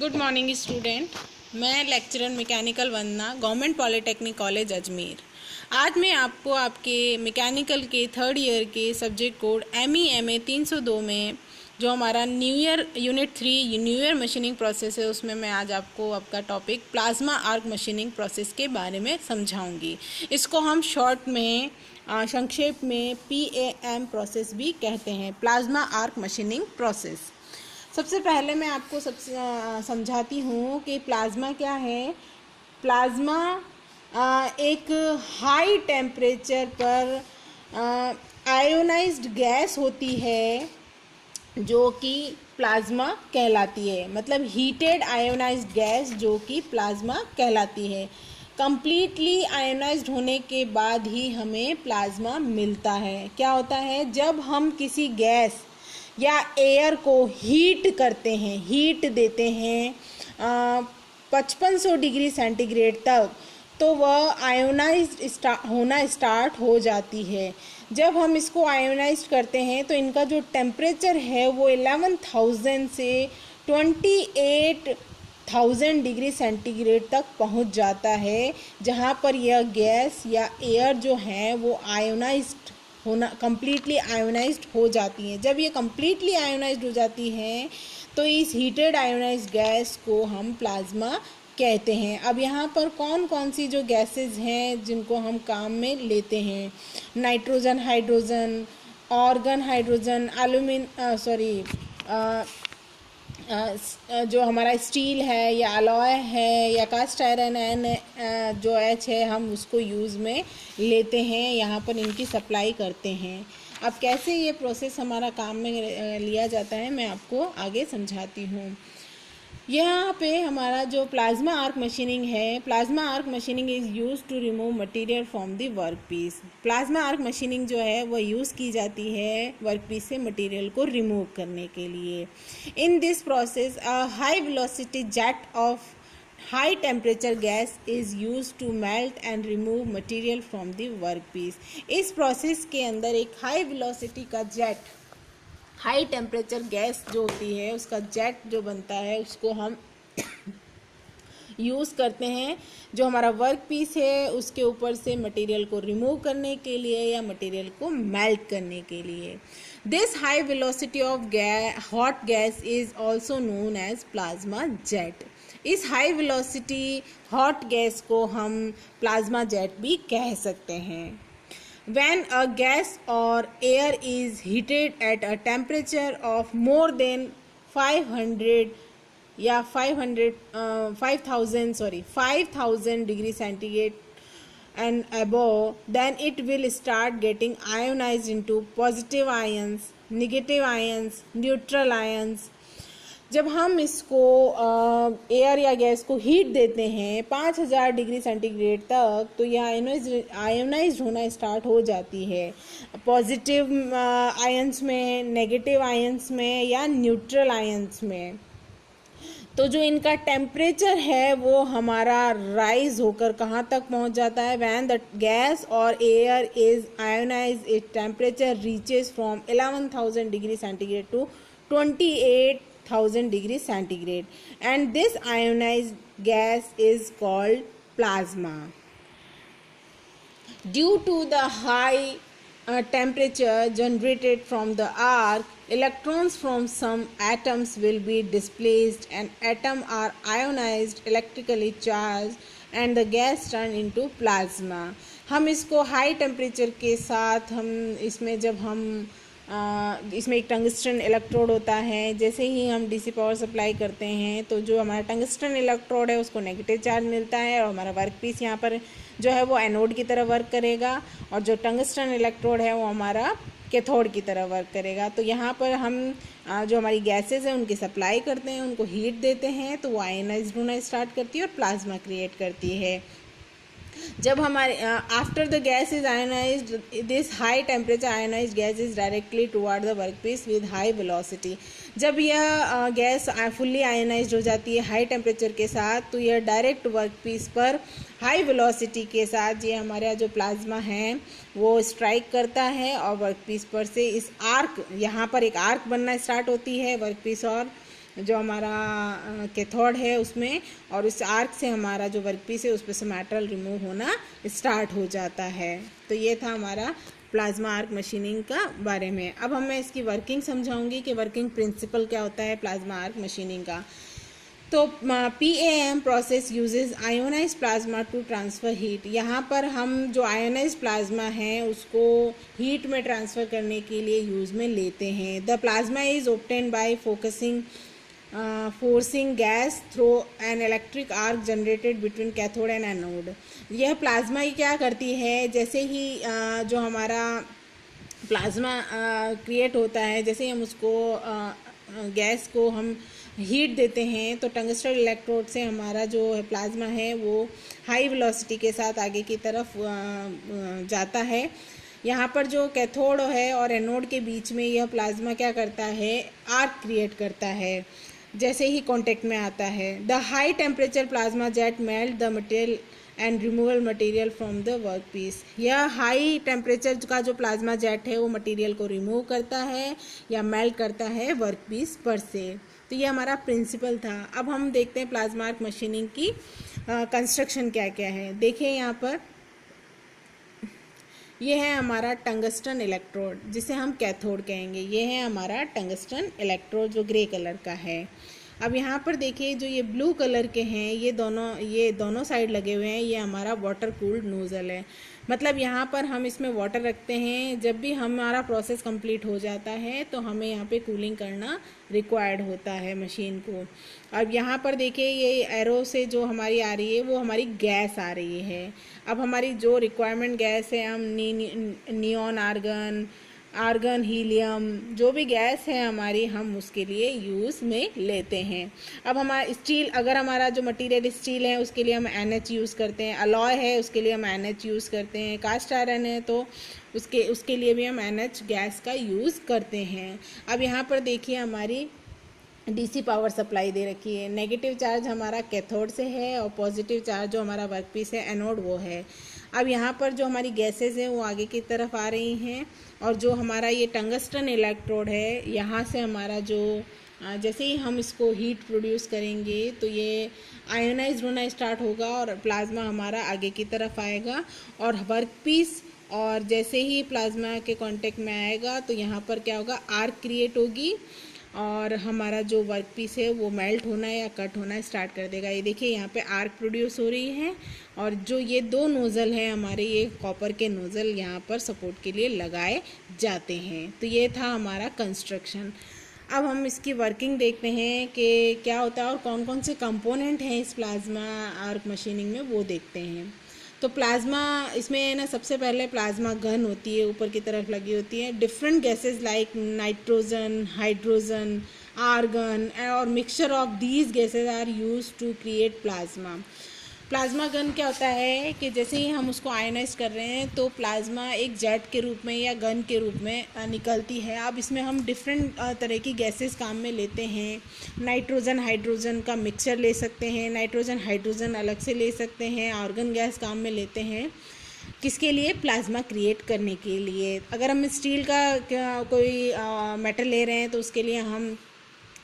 Good morning student. मैं lecturer mechanical वंदना, government polytechnic college Ajmer. आज मैं आपको आपके मैकेनिकल के थर्ड ईयर के सब्जेक्ट कोड MEMA 302 में जो हमारा new year unit 3 new year machining process है, उसमें मैं आज आपको आपका topic plasma arc machining process के बारे में समझाऊंगी। इसको हम शॉर्ट में संक्षेप में PAM प्रोसेस भी कहते हैं, प्लाज्मा आर्क मशीनिंग प्रोसेस। सबसे पहले मैं आपको समझाती हूँ कि प्लाज्मा क्या है। प्लाज्मा एक हाई टेम्परेचर पर आयोनाइज्ड गैस होती है जो कि प्लाज्मा कहलाती है, मतलब हीटेड आयोनाइज्ड गैस जो कि प्लाज्मा कहलाती है। कंप्लीटली आयोनाइज्ड होने के बाद ही हमें प्लाज्मा मिलता है। क्या होता है, जब हम किसी गैस या एयर को हीट करते हैं, हीट देते हैं 5500 डिग्री सेंटीग्रेड तक, तो वह आयोनाइज्ड होना स्टार्ट हो जाती है। जब हम इसको आयोनाइज्ड करते हैं तो इनका जो टेम्परेचर है वो 11,000 से 28,000 डिग्री सेंटीग्रेड तक पहुंच जाता है, जहां पर यह गैस या एयर जो है वो आयोनाइज्ड होना कंप्लीटली आयोनाइज्ड हो जाती है। जब ये कंप्लीटली आयोनाइज्ड हो जाती हैं तो इस हीटेड आयोनाइज्ड गैस को हम प्लाज्मा कहते हैं। अब यहाँ पर कौन कौन सी जो गैसेस हैं जिनको हम काम में लेते हैं, नाइट्रोजन, हाइड्रोजन, ऑर्गन हाइड्रोजन, जो हमारा स्टील है या अलॉय है या कास्ट आयरन जो H है, हम उसको यूज़ में लेते हैं, यहाँ पर इनकी सप्लाई करते हैं। अब कैसे ये प्रोसेस हमारा काम में लिया जाता है मैं आपको आगे समझाती हूँ। यहाँ पे हमारा जो प्लाज्मा आर्क मशीनिंग है, plasma arc machining is use to remove material from the work piece. Plasma arc machining जो है वह यूज़ की जाती है वर्क पीस से मटेरियल को रिमूव करने के लिए। In this process a high velocity jet of high temperature gas is use to melt and remove material from the work piece. इस प्रोसेस के अंदर एक हाई वेलोसिटी का जेट, हाई टेम्परेचर गैस जो होती है उसका जेट जो बनता है उसको हम यूज़ करते हैं, जो हमारा वर्क पीस है उसके ऊपर से मटेरियल को रिमूव करने के लिए या मटेरियल को मेल्ट करने के लिए। This high velocity of hot gas is also known as plasma jet. इस हाई वेलोसिटी हॉट गैस को हम प्लाज्मा जेट भी कह सकते हैं। When a gas or air is heated at a temperature of more than 5,000 degree centigrade and above, then it will start getting ionized into positive ions, negative ions, neutral ions. जब हम इसको air या gas को heat देते हैं 5000 degree centigrade तक, तो यह आयोनाइज्ड होना स्टार्ट हो जाती है पॉजिटिव आयंस में, नेगेटिव आयंस में या न्यूट्रल आयंस में। तो जो इनका टेम्परेचर है वो हमारा राइज होकर कहाँ तक पहुँच जाता है, व्हेन द गैस और air is ionised it temperature reaches from 11,000 degree centigrade to 28,000 degree centigrade, and this ionized gas is called plasma. Due to the high temperature generated from the arc, electrons from some atoms will be displaced and atoms are ionized, electrically charged, and the gas turn into plasma. हम इसको high temperature के साथ इसमें एक tungsten electrode होता है। जैसे ही हम DC पावर सप्लाई करते हैं तो जो हमारा टंगस्टन इलेक्ट्रोड है उसको नेगेटिव चार्ज मिलता है और हमारा वर्क पीस यहाँ पर जो है वो एनोड की तरह वर्क करेगा, और जो टंगस्टन इलेक्ट्रोड है वो हमारा कैथोड की तरह वर्क करेगा। तो यहाँ पर हम जो हमारी गैसेस हैं उनकी सप्लाई करते हैं, उनको हीट देते हैं, तो वो आयनाइज्ड होना स्टार्ट करती है और प्लाज्मा क्रिएट करती है। जब हमारे after the gas is ionised, this high temperature ionised gas is directly toward the work peace with high velocity. जब यह गैस फुल्ली आयोनाइज्ड हो जाती है हाई टेम्परेचर के साथ, तो यह डायरेक्ट वर्क पीस पर हाई वेलोसिटी के साथ ये हमारा जो प्लाज्मा है वो स्ट्राइक करता है और वर्क पीस पर से इस आर्क, यहाँ पर एक आर्क बनना स्टार्ट होती है वर्क पीस और जो हमारा कैथोड है उसमें, और इस आर्क से हमारा जो वर्कपीस है उस पर से मेटल रिमूव होना स्टार्ट हो जाता है। तो ये था हमारा प्लाज्मा आर्क मशीनिंग का बारे में। अब मैं इसकी वर्किंग समझाऊंगी कि वर्किंग प्रिंसिपल क्या होता है प्लाज्मा आर्क मशीनिंग का। तो PAM process uses ionise plasma to transfer heat. यहाँ पर हम जो आयोनाइज प्लाज्मा है उसको हीट में ट्रांसफ़र करने के लिए यूज़ में लेते हैं। The plasma is obtain bye forcing gas through an electric arc generated between cathode and anode. यह प्लाज्मा ही क्या करती है, जैसे ही जो हमारा प्लाज्मा क्रिएट होता है, जैसे ही हम उसको गैस को हम हीट देते हैं तो टंगस्टन इलेक्ट्रोड से हमारा जो प्लाज्मा है वो हाई वेलोसिटी के साथ आगे की तरफ जाता है। यहाँ पर जो कैथोड है और एनोड के बीच में यह प्लाज्मा क्या करता है, आर्क क्रिएट करता है जैसे ही कांटेक्ट में आता है। The high temperature plasma jet melt the material and removal material from the work piece. यह हाई टेम्परेचर का जो प्लाज्मा जेट है वो मटेरियल को रिमूव करता है या मेल्ट करता है वर्क पीस पर से। तो ये हमारा प्रिंसिपल था। अब हम देखते हैं प्लाज्मा आर्क मशीनिंग की कंस्ट्रक्शन क्या क्या है। देखिए यहाँ पर ये है हमारा टंगस्टन इलेक्ट्रोड जिसे हम कैथोड कहेंगे। ये है हमारा टंगस्टन इलेक्ट्रोड जो ग्रे कलर का है। अब यहाँ पर देखिए जो ये ब्लू कलर के हैं ये दोनों साइड लगे हुए हैं, ये हमारा वाटर कूल्ड नोज़ल है। मतलब यहाँ पर हम इसमें वाटर रखते हैं, जब भी हमारा प्रोसेस कंप्लीट हो जाता है तो हमें यहाँ पे कूलिंग करना रिक्वायर्ड होता है मशीन को। अब यहाँ पर देखिए ये एरो से जो हमारी आ रही है वो हमारी गैस आ रही है। अब हमारी जो रिक्वायरमेंट गैस है हम नियॉन आर्गन हीलियम जो भी गैस है हमारी हम उसके लिए यूज़ में लेते हैं। अब हमारा स्टील, अगर हमारा जो मटेरियल स्टील है उसके लिए हम NH यूज़ करते हैं, अलॉय है उसके लिए हम NH यूज़ करते हैं, कास्ट आयरन है तो उसके लिए भी हम NH गैस का यूज़ करते हैं। अब यहाँ पर देखिए हमारी DC पावर सप्लाई दे रखी है। नेगेटिव चार्ज हमारा कैथोड से है और पॉजिटिव चार्ज जो हमारा वर्कपीस है एनोड वो है। अब यहाँ पर जो हमारी गैसेस हैं वो आगे की तरफ आ रही हैं और जो हमारा ये टंगस्टन इलेक्ट्रोड है यहाँ से हमारा जो जैसे ही हम इसको हीट प्रोड्यूस करेंगे तो ये आयोनाइज होना स्टार्ट होगा और प्लाज्मा हमारा आगे की तरफ आएगा और वर्कपीस, और जैसे ही प्लाज्मा के कांटेक्ट में आएगा तो यहाँ पर क्या होगा, आर्क क्रिएट होगी और हमारा जो वर्कपीस है वो मेल्ट होना या कट होना स्टार्ट कर देगा। ये देखिए यहाँ पे आर्क प्रोड्यूस हो रही है और जो ये दो नोज़ल हैं हमारे, ये कॉपर के नोज़ल यहाँ पर सपोर्ट के लिए लगाए जाते हैं। तो ये था हमारा कंस्ट्रक्शन। अब हम इसकी वर्किंग देखते हैं कि क्या होता है और कौन कौन से कंपोनेंट हैं इस प्लाज्मा आर्क मशीनिंग में, वो देखते हैं। तो प्लाज्मा इसमें ना सबसे पहले प्लाज्मा गन होती है, ऊपर की तरफ लगी होती है। Different gases like nitrogen, hydrogen, argon और mixture of these gases are use to create plasma. Plasma gun क्या होता है कि जैसे ही हम उसको आयोनाइज कर रहे हैं तो प्लाज्मा एक जेट के रूप में या गन के रूप में निकलती है। अब इसमें हम डिफरेंट तरह की गैसेस काम में लेते हैं। नाइट्रोजन हाइड्रोजन का मिक्सचर ले सकते हैं, नाइट्रोजन हाइड्रोजन अलग से ले सकते हैं, आर्गन गैस काम में लेते हैं। किसके लिए? प्लाज्मा क्रिएट करने के लिए। अगर हम स्टील का कोई मेटल ले रहे हैं तो उसके लिए हम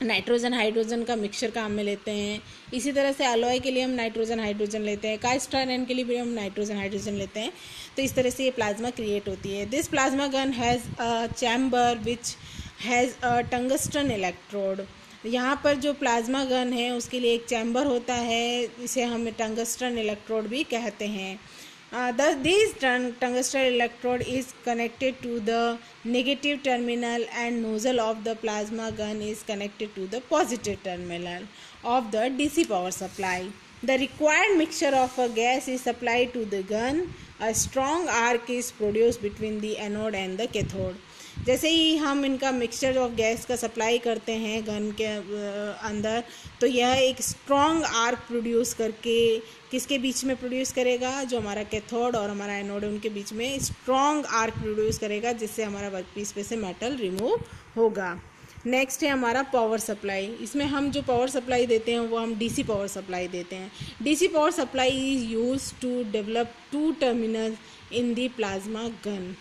नाइट्रोजन हाइड्रोजन का मिक्सचर काम में लेते हैं। इसी तरह से अलॉय के लिए हम नाइट्रोजन हाइड्रोजन लेते हैं, कास्ट आयरन के लिए भी हम नाइट्रोजन हाइड्रोजन लेते हैं। तो इस तरह से ये प्लाज्मा क्रिएट होती है। This plasma gun has a chamber which has a tungsten electrode. यहाँ पर जो प्लाज्मा गन है उसके लिए एक चैम्बर होता है, इसे हम टंगस्टन इलेक्ट्रोड भी कहते हैं। This tungsten electrode is connected to the negative terminal and nozzle of the plasma gun is connected to the positive terminal of the DC power supply. The required mixture of a gas is supplied to the gun. A strong arc is produced between the anode and the cathode. जैसे ही हम इनका mixture of gas का supply करते हैं gun के अंदर तो यह एक स्ट्रॉन्ग आर्क प्रोड्यूस करके किसके बीच में प्रोड्यूस करेगा, जो हमारा कैथोड और हमारा एनोड है उनके बीच में स्ट्रॉन्ग आर्क प्रोड्यूस करेगा जिससे हमारा वर्कपीस पे से मेटल रिमूव होगा। नेक्स्ट है हमारा पावर सप्लाई। इसमें हम जो पावर सप्लाई देते हैं वो हम डीसी पावर सप्लाई देते हैं। DC power supply is use to develop two terminal in the plasma gun.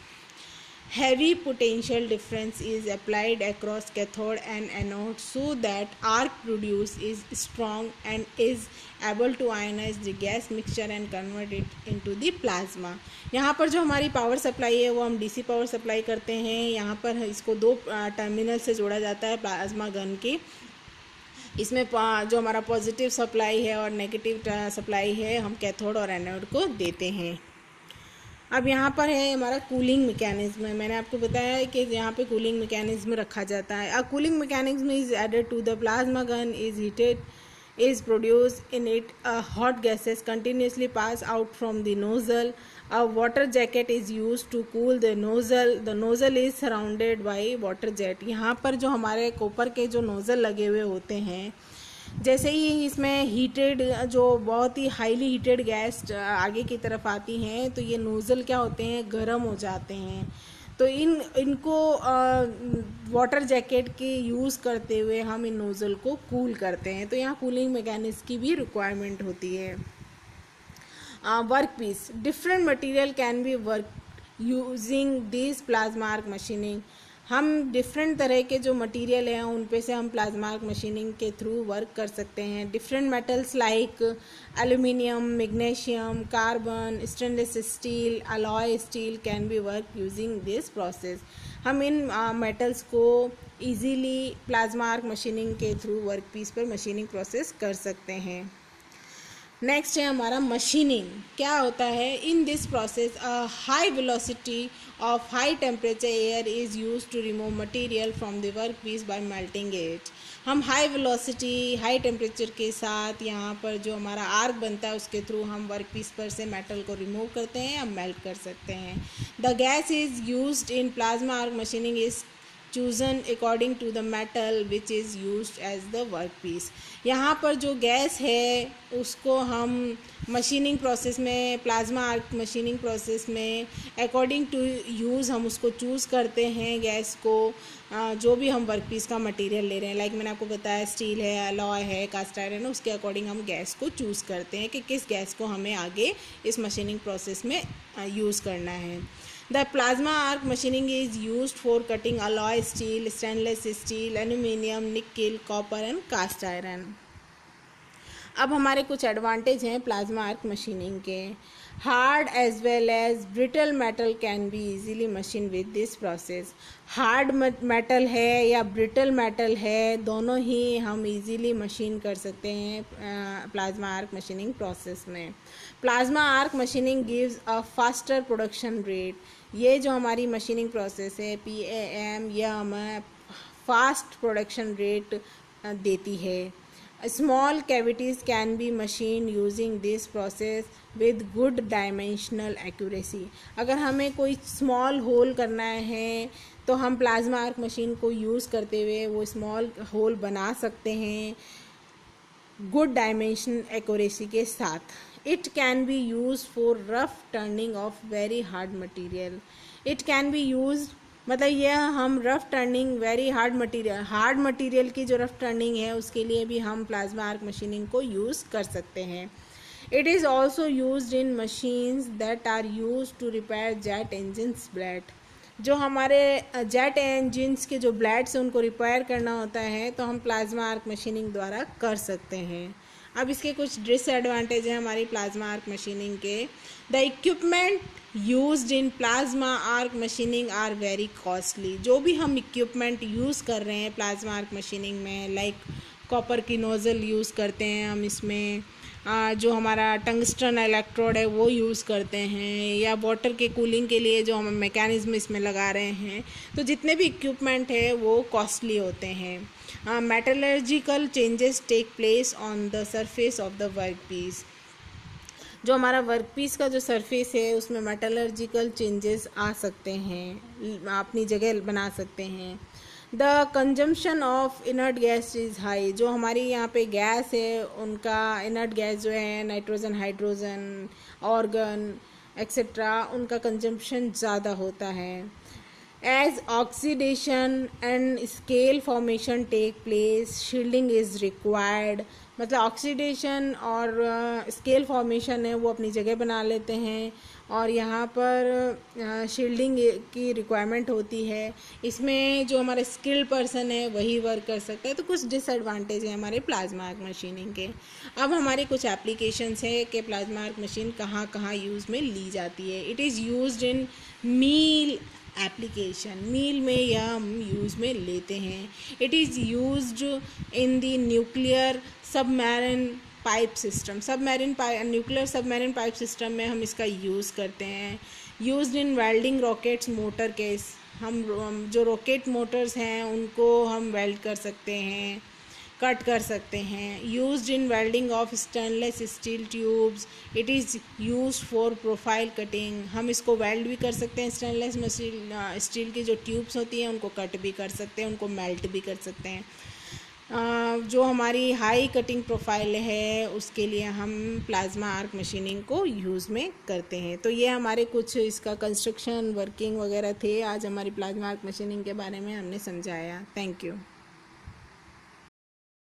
heavy potential difference is applied across cathode and anode so that arc produced is strong and is able to ionize the gas mixture and convert it into the plasma। यहाँ पर जो हमारी power supply है वो हम DC power supply करते हैं। यहाँ पर इसको दो टर्मिनल से जोड़ा जाता है प्लाज्मा गन के। इसमें जो हमारा पॉजिटिव सप्लाई है और नेगेटिव सप्लाई है हम कैथोड और एनोड को देते हैं। अब यहाँ पर है हमारा कूलिंग मैकेनिज्म। मैंने आपको बताया है कि यहाँ पे कूलिंग मैकेनिज्म रखा जाता है। A cooling mechanism is added to the plasma gun is heated is produced in it hot gases continuously pass out from the nozzle. A water jacket is used to cool the nozzle is surrounded by water jet। यहाँ पर जो हमारे copper के जो nozzle लगे हुए होते हैं, जैसे ही इसमें हीटेड जो बहुत ही हाईली हीटेड गैस आगे की तरफ आती हैं तो ये नोज़ल क्या होते हैं, गर्म हो जाते हैं। तो इनको वाटर जैकेट के यूज़ करते हुए हम इन नोज़ल को कूल करते हैं। तो यहाँ कूलिंग मैकेनिज्म की भी रिक्वायरमेंट होती है। Work piece, different material can be work using this plasma arc machining. हम डिफरेंट तरह के जो मटेरियल हैं उन पे से हम प्लाज्मा आर्क मशीनिंग के थ्रू वर्क कर सकते हैं। Different metals like aluminium, magnesium, carbon, stainless steel, alloy steel can be work using this process. हम इन मेटल्स को इजीली प्लाज्मा आर्क मशीनिंग के थ्रू वर्क पीस पर मशीनिंग प्रोसेस कर सकते हैं। नेक्स्ट है हमारा मशीनिंग। क्या होता है? In this process a high velocity of high temperature air is use to remove material from the work piece by melting it. हम हाई वेलोसिटी हाई टेम्परेचर के साथ यहाँ पर जो हमारा आर्क बनता है उसके थ्रू हम वर्क पीस पर से मेटल को रिमूव करते हैं या मेल्ट कर सकते हैं। The gas is used in plasma arc machining is chosen according to the metal which is used as the workpiece। यहाँ पर जो गैस है उसको हम मशीनिंग प्रोसेस में, प्लाज्मा आर्क मशीनिंग प्रोसेस में अकॉर्डिंग टू यूज़ हम उसको चूज़ करते हैं गैस को, जो भी हम वर्कपीस का मटेरियल ले रहे हैं। लाइक मैंने आपको बताया स्टील है, अलॉय है, कास्ट आयरन है, उसके अकॉर्डिंग हम गैस को चूज़ करते हैं कि किस गैस को हमें आगे इस मशीनिंग प्रोसेस में यूज़ करना है। The plasma arc machining is used for cutting alloy steel, stainless steel, aluminium, nickel, copper and cast iron। अब हमारे कुछ एडवांटेज हैं प्लाज्मा आर्क मशीनिंग के। Hard as well as brittle metal can be easily machine with this process. Hard metal है या brittle metal है, दोनों ही हम इजीली मशीन कर सकते हैं प्लाज्मा आर्क मशीनिंग प्रोसेस में। Plasma arc machining gives a faster production rate. ये जो हमारी मशीनिंग प्रोसेस है PAM, यह हमें फास्ट प्रोडक्शन रेट देती है। Small cavities can be machined using this process with good dimensional accuracy। अगर हमें कोई स्मॉल होल करना है तो हम प्लाज्मा आर्क मशीन को यूज़ करते हुए वो स्मॉल होल बना सकते हैं गुड डायमेंशन एक्यूरेसी के साथ। It can be use for rough turning of very hard material. It can be use मतलब यह हम rough turning very hard material की जो रफ टर्निंग है उसके लिए भी हम प्लाज्मा आर्क मशीनिंग को यूज़ कर सकते हैं। It is also used in machines that are use to repair jet engines blade. जो हमारे जेट इंजन्स के जो ब्लेड्स हैं उनको रिपेयर करना होता है तो हम प्लाज्मा आर्क मशीनिंग द्वारा कर सकते हैं। अब इसके कुछ डिसएडवांटेज हैं हमारी प्लाज्मा आर्क मशीनिंग के। The equipment used in plasma arc machining are very costly. जो भी हम इक्विपमेंट यूज़ कर रहे हैं प्लाज्मा आर्क मशीनिंग में, लाइक कॉपर की नोज़ल यूज़ करते हैं हम इसमें, जो हमारा टंगस्टन इलेक्ट्रोड है वो यूज़ करते हैं, या वाटर के कूलिंग के लिए जो हम मैकेनिज्म इसमें लगा रहे हैं, तो जितने भी इक्विपमेंट है वो कॉस्टली होते हैं। Metallurgical changes take place on the surface of the work piece. जो हमारा वर्क पीस का जो सरफेस है उसमें मेटलर्जिकल चेंजेस आ सकते हैं, अपनी जगह बना सकते हैं। The consumption of inert gas is high. जो हमारी यहाँ पे गैस है उनका इनर्ट गैस जो है नाइट्रोजन, हाइड्रोजन, ऑर्गन एक्सेट्रा, उनका कंजम्पशन ज़्यादा होता है। As oxidation and scale formation take place shielding is required. मतलब ऑक्सीडेशन और स्केल फॉर्मेशन है वो अपनी जगह बना लेते हैं और यहाँ पर शील्डिंग की रिक्वायरमेंट होती है। इसमें जो हमारे स्किल्ड पर्सन है वही वर्क कर सकता है। तो कुछ डिसएडवांटेज है हमारे प्लाज्मा आर्क मशीनिंग के। अब हमारे कुछ एप्लीकेशंस है कि प्लाज्मा आर्क मशीन कहाँ कहाँ यूज़ में ली जाती है। It is used in mil application, mil में यह हम यूज़ में लेते हैं। It is used in the nuclear submarine pipe system, nuclear submarine pipe system में हम इसका यूज़ करते हैं। Used in welding rockets motor case, हम जो रॉकेट मोटर्स हैं उनको हम वेल्ड कर सकते हैं, कट कर सकते हैं। Used in welding of stainless steel tubes, it is used for profile cutting, हम इसको वेल्ड भी कर सकते हैं। स्टेनलेस स्टील की जो ट्यूब्स होती हैं उनको कट भी कर सकते हैं, उनको मेल्ट भी कर सकते हैं। जो हमारी हाई कटिंग प्रोफाइल है उसके लिए हम प्लाज्मा आर्क मशीनिंग को यूज़ में करते हैं। तो ये हमारे कुछ इसका कंस्ट्रक्शन वर्किंग वगैरह थे। आज हमारी प्लाज्मा आर्क मशीनिंग के बारे में हमने समझाया। Thank you.